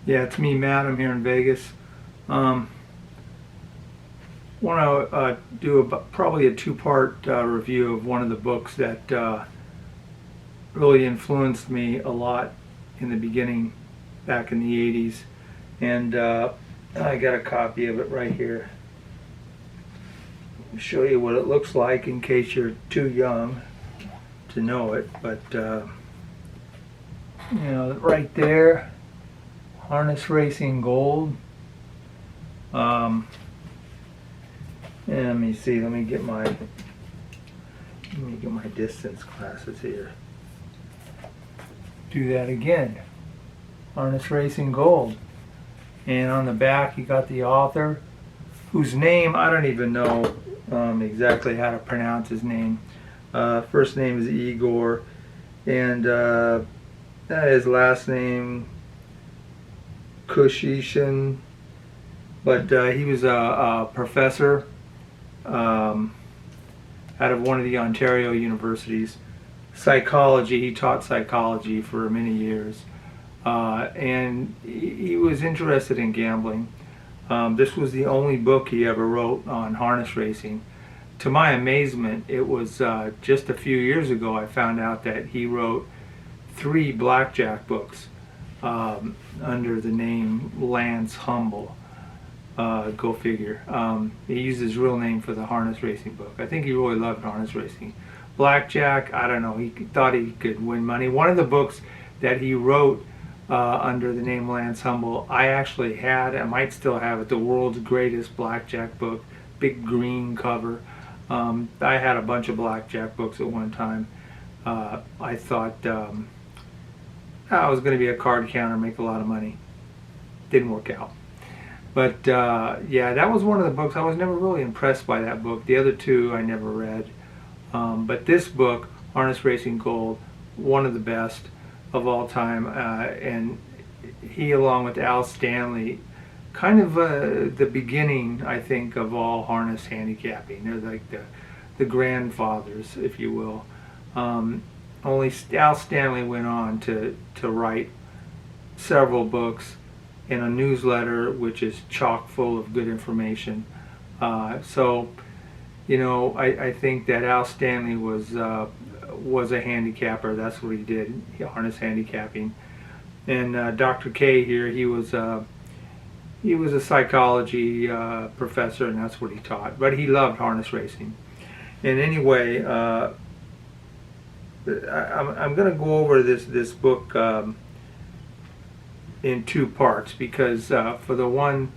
Yeah, it's me, Matt. I'm here in Vegas. Want to do probably a two-part review of one of the books that really influenced me a lot in the beginning, back in the 80s. And I got a copy of it right here. I'll show you what it looks like in case you're too young to know it. But, you know, right there, Harness Racing Gold. And let me see. Let me get my distance glasses here. Do that again. Harness Racing Gold. And on the back, you got the author, whose name I don't even know exactly how to pronounce his name. First name is Igor, and his last name Kusyszyn. But he was a professor out of one of the Ontario universities. Psychology. He taught psychology for many years, and he was interested in gambling. This was the only book he ever wrote on harness racing. To my amazement, it was just a few years ago I found out that he wrote 3 blackjack books under the name Lance Humble. Go figure. He used his real name for the harness racing book. I think he really loved harness racing. Blackjack, I don't know, he thought he could win money. One of the books that he wrote under the name Lance Humble, I actually had, I might still have it, the world's greatest blackjack book, big green cover. I had a bunch of blackjack books at one time. I thought I was going to be a card counter, make a lot of money. Didn't work out. But yeah, that was one of the books. I was never really impressed by that book. The other 2 I never read. But this book, Harness Racing Gold, one of the best of all time. And he, along with Al Stanley, kind of the beginning, I think, of all harness handicapping. They're like the grandfathers, if you will. Only Al Stanley went on to write several books in a newsletter which is chock full of good information. So, you know, I think that Al Stanley was a handicapper. That's what he did, harness handicapping. And Dr. K here, he was a psychology professor, and that's what he taught. But he loved harness racing. And anyway, I'm going to go over this book in 2 parts, because for the one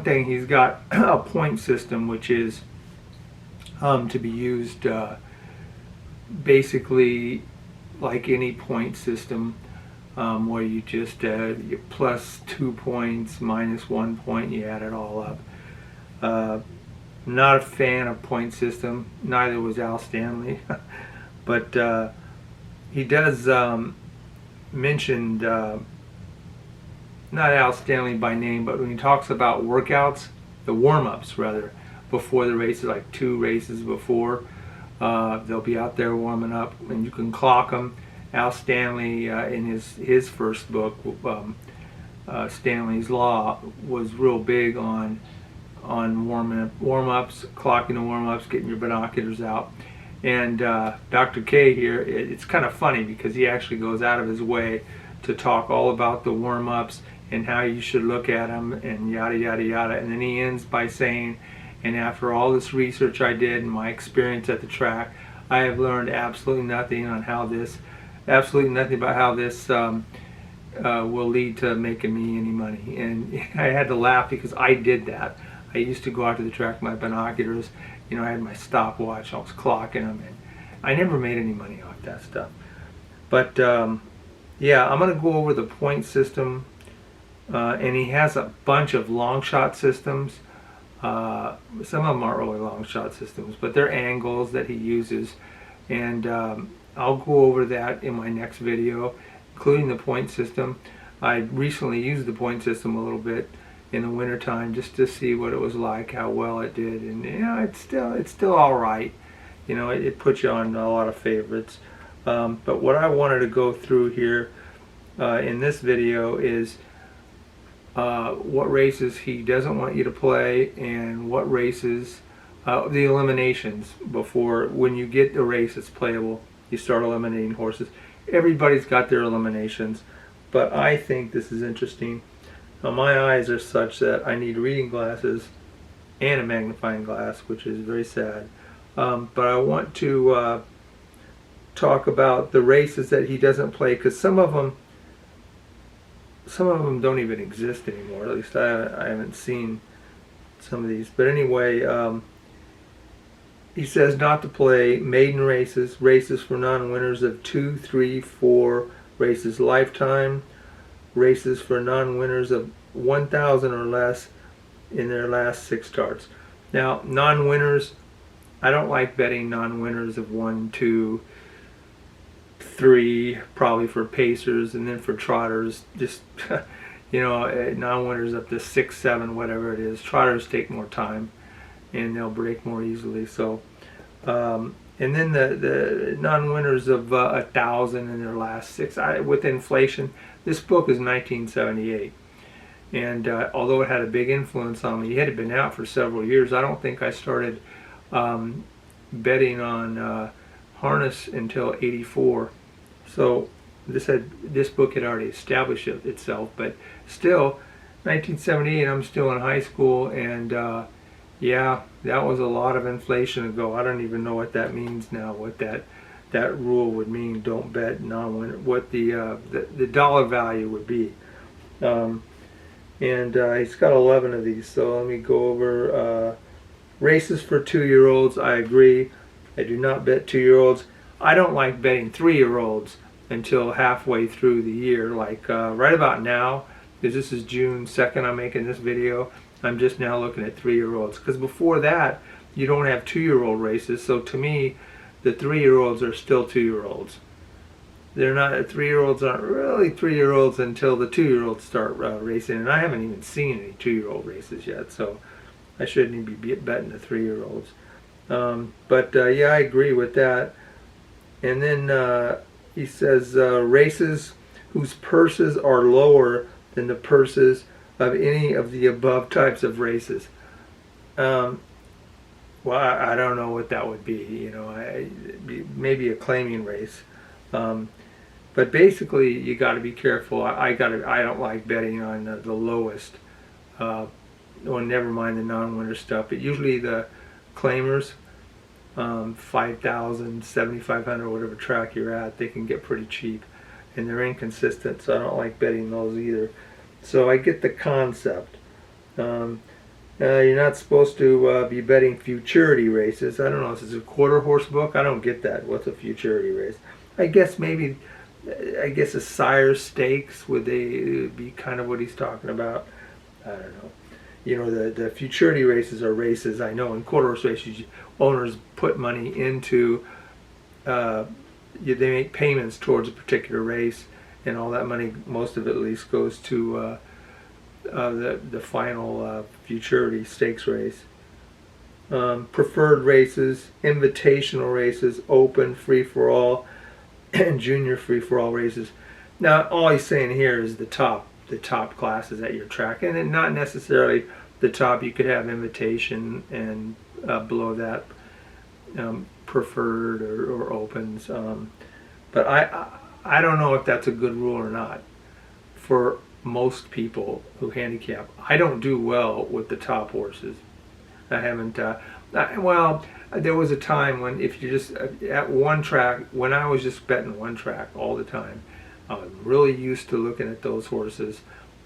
thing, he's got a point system which is to be used basically like any point system, where you just you plus 2 points, minus 1 point, you add it all up. Not a fan of point system, neither was Al Stanley. But he does mention, not Al Stanley by name, but when he talks about workouts, the warm-ups rather, before the races, like 2 races before, they'll be out there warming up, and you can clock them. Al Stanley, in his first book, Stanley's Law, was real big on warm-ups, clocking the warm-ups, getting your binoculars out. And Dr. K here, it's kind of funny because he actually goes out of his way to talk all about the warm-ups and how you should look at them and yada yada yada. And then he ends by saying, and after all this research I did and my experience at the track, I have learned absolutely nothing about how this will lead to making me any money. And I had to laugh because I did that. I used to go out to the track with my binoculars. You know, I had my stopwatch, I was clocking them, and I never made any money off that stuff. But yeah, I'm going to go over the point system, and he has a bunch of long shot systems. Some of them aren't really long shot systems, but they're angles that he uses, and I'll go over that in my next video, including the point system. I recently used the point system a little bit in the wintertime just to see what it was like, how well it did, and you know, it's still all right. You know, it puts you on a lot of favorites. But what I wanted to go through here in this video is what races he doesn't want you to play, and what races, the eliminations before, when you get the race that's playable, you start eliminating horses. Everybody's got their eliminations, but I think this is interesting. Now, my eyes are such that I need reading glasses and a magnifying glass, which is very sad. But I want to talk about the races that he doesn't play, because some of them don't even exist anymore. At least I haven't seen some of these. But anyway, he says not to play maiden races, races for non-winners of 2, 3, 4 races lifetime, races for non-winners of 1,000 or less in their last 6 starts. Now, non-winners, I don't like betting non-winners of 1, 2, 3, probably for pacers, and then for trotters, just non-winners up to 6, 7, whatever it is. Trotters take more time, and they'll break more easily. So, and then the non-winners of 1,000 in their last 6. With inflation, this book is 1978, and although it had a big influence on me, it had been out for several years. I don't think I started betting on harness until '84. So this book had already established itself, but still, 1978, I'm still in high school, and yeah, that was a lot of inflation ago. I don't even know what that means now, what that rule would mean. Don't bet non-winner, what the dollar value would be. And he's got 11 of these, so let me go over races for 2-year-olds. I agree. I do not bet 2-year-olds. I don't like betting 3-year-olds until halfway through the year, like right about now, because this is June 2nd I'm making this video. I'm just now looking at 3-year-olds, because before that you don't have 2-year-old races. So to me, the 3-year-olds are still 2-year-olds. They're not, 3-year-olds aren't really 3-year-olds until the 2-year-olds start racing, and I haven't even seen any 2-year-old races yet, so I shouldn't even be betting the 3-year-olds. But yeah, I agree with that. And then he says races whose purses are lower than the purses of any of the above types of races. Well, I don't know what that would be. Maybe a claiming race. But basically, you got to be careful. I don't like betting on the lowest. Well, never mind the non-winner stuff. But usually the claimers, 5,000, 7,500, whatever track you're at, they can get pretty cheap, and they're inconsistent. So I don't like betting those either. So I get the concept. You're not supposed to be betting futurity races. I don't know. This is a quarter horse book. I don't get that. What's a futurity race? I guess a sire stakes would they be kind of what he's talking about. I don't know. The futurity races are races, I know, in quarter horse races, owners put money into, they make payments towards a particular race, and all that money, most of it at least, goes to the final futurity stakes race. Preferred races, invitational races, open, free-for-all, and junior free-for-all races. Now, all he's saying here is the top classes at your track, and not necessarily the top. You could have invitation and below that preferred or opens. But I don't know if that's a good rule or not for most people who handicap. I don't do well with the top horses. I haven't. Well, there was a time when if you just at one track, when I was just betting one track all the time, I was really used to looking at those horses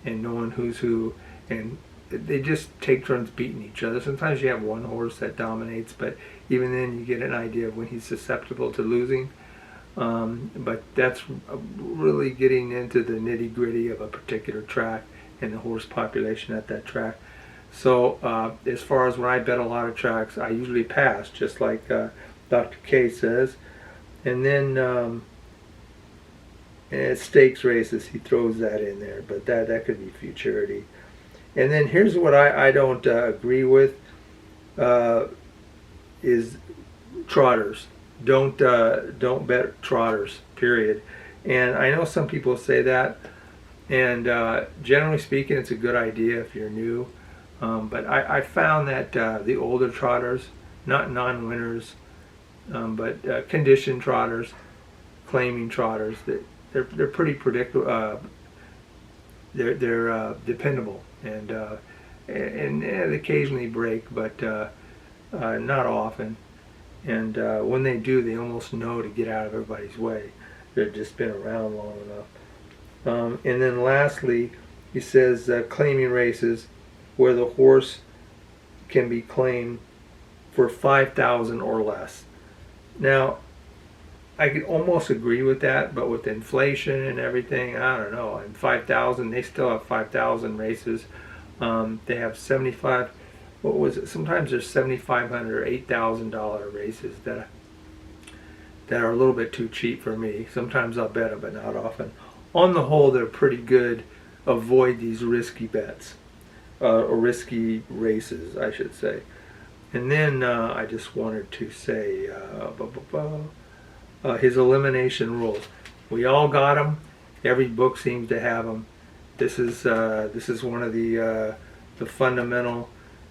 and knowing who's who, and they just take turns beating each other. Sometimes you have one horse that dominates, but even then you get an idea of when he's susceptible to losing. But that's really getting into the nitty-gritty of a particular track and the horse population at that track. So as far as when I bet a lot of tracks, I usually pass, just like Dr. K says. And then stakes races, he throws that in there, but that could be futurity. And then here's what I don't agree with, is trotters. Don't bet trotters, period. And I know some people say that, And generally speaking, it's a good idea if you're new. But I found that the older trotters, not non-winners, but conditioned trotters, claiming trotters, that they're pretty predictable. They're dependable, and they occasionally break, but not often. And when they do, they almost know to get out of everybody's way. They've just been around long enough. And then lastly, he says claiming races where the horse can be claimed for 5,000 or less. Now, I could almost agree with that, but with inflation and everything, I don't know. And 5,000, they still have 5,000 races. They have 75. What was it? Sometimes there's $7,500 or $8,000 races that are a little bit too cheap for me. Sometimes I'll bet them, but not often. On the whole, they're pretty good. Avoid these risky bets, or risky races, I should say. And then I just wanted to say his elimination rules. We all got them. Every book seems to have them. This is one of the fundamental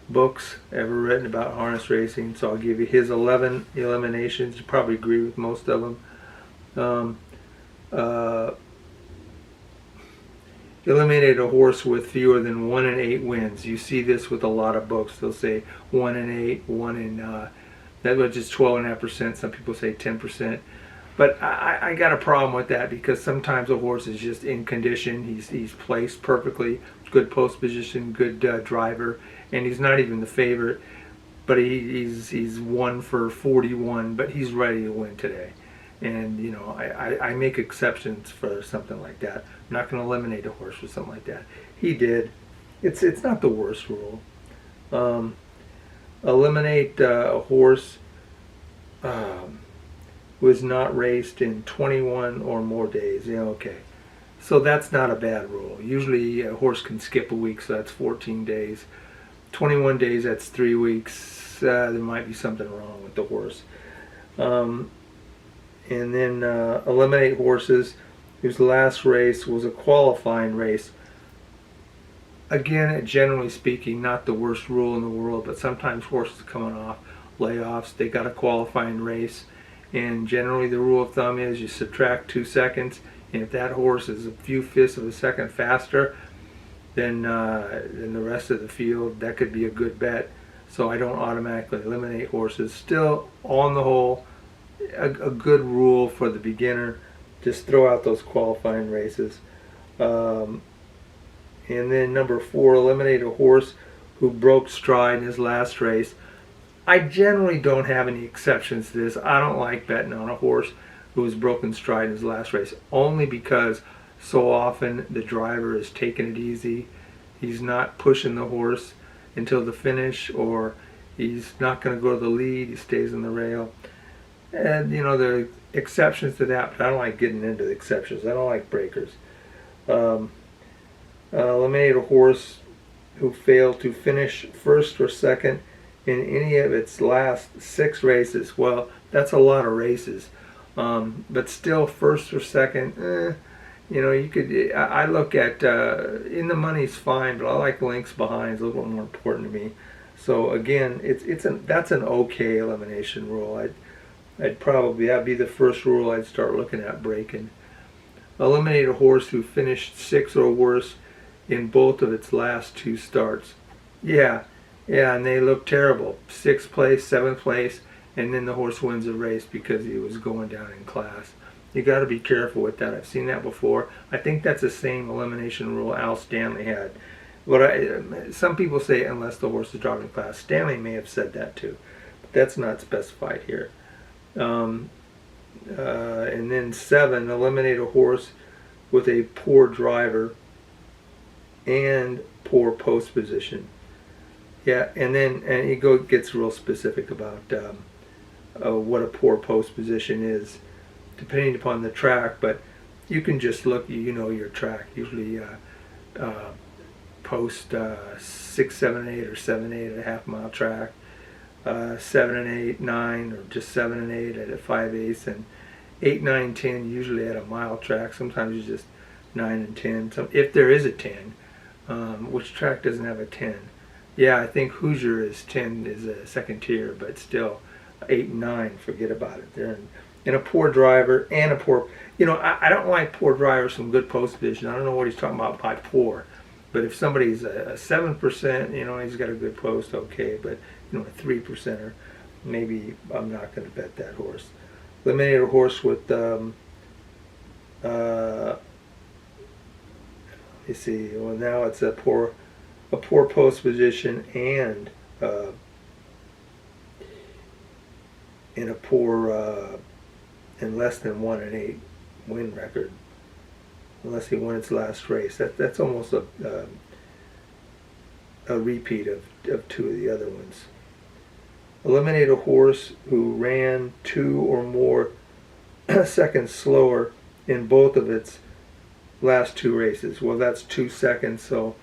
books ever written about harness racing. So I'll give you his 11 eliminations. You probably agree with most of them. Eliminated a horse with fewer than 1 in 8 wins. You see this with a lot of books. They'll say 1 in 8, 1 in that was just 12.5%. Some people say 10%. But I got a problem with that because sometimes a horse is just in condition. He's placed perfectly, good post position, good driver, and he's not even the favorite. But he's 1 for 41, but he's ready to win today. And you know, I make exceptions for something like that. I'm not going to eliminate a horse for something like that. He did. It's not the worst rule. Eliminate a horse who is not raced in 21 or more days. Yeah, okay. So that's not a bad rule. Usually a horse can skip a week, so that's 14 days. 21 days, that's 3 weeks. There might be something wrong with the horse. And then eliminate horses whose last race was a qualifying race. Again, generally speaking, not the worst rule in the world, but sometimes horses coming off layoffs, they got a qualifying race, and generally the rule of thumb is you subtract 2 seconds, and if that horse is a few fifths of a second faster than the rest of the field, that could be a good bet. So I don't automatically eliminate horses. Still, on the whole, a good rule for the beginner. Just throw out those qualifying races. And then number 4, eliminate a horse who broke stride in his last race. I generally don't have any exceptions to this. I don't like betting on a horse who has broken stride in his last race, only because so often the driver is taking it easy. He's not pushing the horse until the finish, or he's not going to go to the lead. He stays in the rail. And you know, there are exceptions to that, but I don't like getting into the exceptions. I don't like breakers. Eliminate a horse who failed to finish first or second in any of its last 6 races. Well, that's a lot of races, but still first or second, you know, you could. I look at in the money's fine, but I like links behind. It's a little more important to me. So again, that's an okay elimination rule. I'd probably, that'd be the first rule I'd start looking at breaking. Eliminate a horse who finished 6th or worse in both of its last 2 starts. Yeah, and they look terrible. 6th place, 7th place, and then the horse wins a race because he was going down in class. You got to be careful with that. I've seen that before. I think that's the same elimination rule Al Stanley had. But some people say unless the horse is driving class. Stanley may have said that too, but that's not specified here. And then 7, eliminate a horse with a poor driver and poor post position. Yeah, and he gets real specific about what a poor post position is, depending upon the track. But you can just look, you know your track. Usually post 6, 7, 8, or 7, 8 at a half-mile track. 7 and 8, 9, or just 7 and 8 at a 5/8, and 8, 9, 10 usually at a mile track. Sometimes you just 9 and 10. So if there is a 10, which track doesn't have a 10? Yeah, I think Hoosier is 10 is a second tier, but still 8 and 9, forget about it. They're in a poor driver and a poor, I don't like poor drivers from good post position. I don't know what he's talking about by poor. But if somebody's a 7%, he's got a good post, okay. But, a 3%er, maybe I'm not going to bet that horse. Eliminated a horse with, you see, well, now it's a poor post position and in a poor in less than 1 and 8 win record, unless he won its last race. That's almost a repeat of 2 of the other ones. Eliminate a horse who ran 2 or more seconds slower in both of its last 2 races. Well, that's 2 seconds, so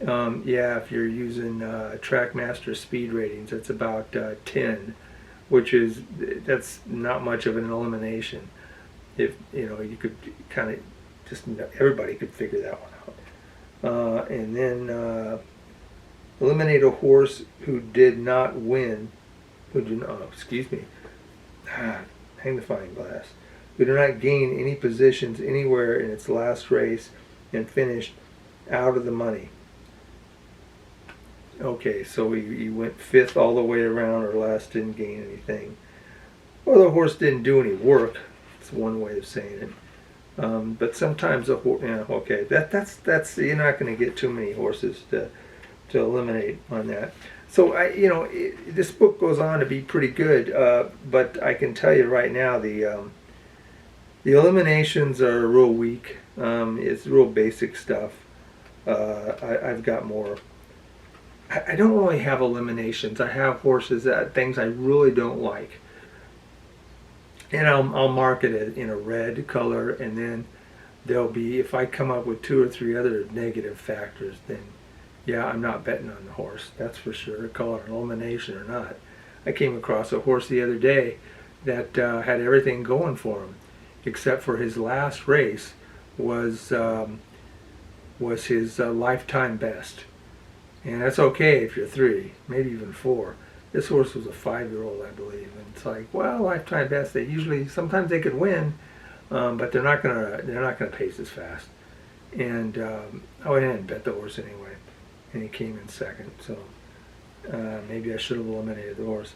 yeah, if you're using TrackMaster speed ratings, it's about 10, that's not much of an elimination. If you could kind of just, everybody could figure that one out. And then eliminate a horse who did not win, magnifying glass, who did not gain any positions anywhere in its last race and finished out of the money. Okay, so he went 5th all the way around or last, didn't gain anything. Or the horse didn't do any work. That's one way of saying it. But sometimes a horse, okay, that's you're not going to get too many horses to eliminate on that. So this book goes on to be pretty good, but I can tell you right now the eliminations are real weak. It's real basic stuff. I've got more. I don't really have eliminations. I have horses things I really don't like, and I'll mark it in a red color, and then there'll be, if I come up with 2 or 3 other negative factors, then yeah, I'm not betting on the horse. That's for sure. Call it an elimination or not. I came across a horse the other day that had everything going for him, except for his last race was his lifetime best. And that's okay if you're 3, maybe even 4. This horse was a 5-year-old, I believe. And it's like, well, lifetime best. Sometimes they could win, but they're not gonna pace as fast. And I went ahead and bet the horse anyway, and he came in 2nd. So maybe I should have eliminated the horse.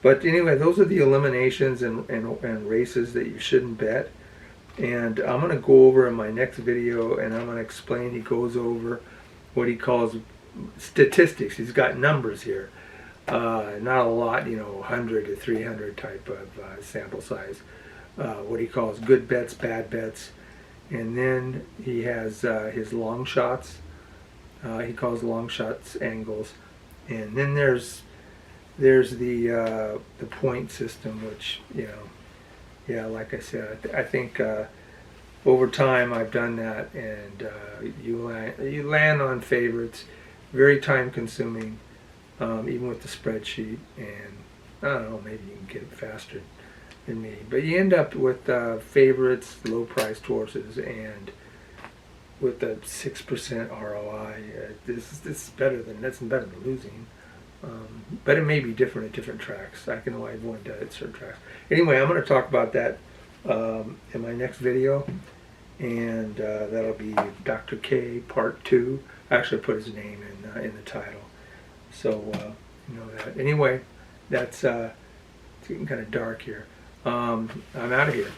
But anyway, those are the eliminations and races that you shouldn't bet. And I'm going to go over in my next video, and I'm going to explain. He goes over what he calls statistics. He's got numbers here. Not a lot, 100 to 300 type of sample size. What he calls good bets, bad bets. And then he has his long shots. He calls long shots angles. And then there's the point system, which, yeah, like I said, I think over time I've done that, and you land on favorites, very time consuming, even with the spreadsheet, and I don't know, maybe you can get it faster than me, but you end up with favorites, low priced horses, and with a 6% ROI. This is better than losing. But it may be different at different tracks. I can only avoid that at certain tracks. Anyway, I'm going to talk about that in my next video, and that'll be Dr. K Part 2. I actually put his name in the title, so you know that. Anyway, that's it's getting kind of dark here. I'm out of here.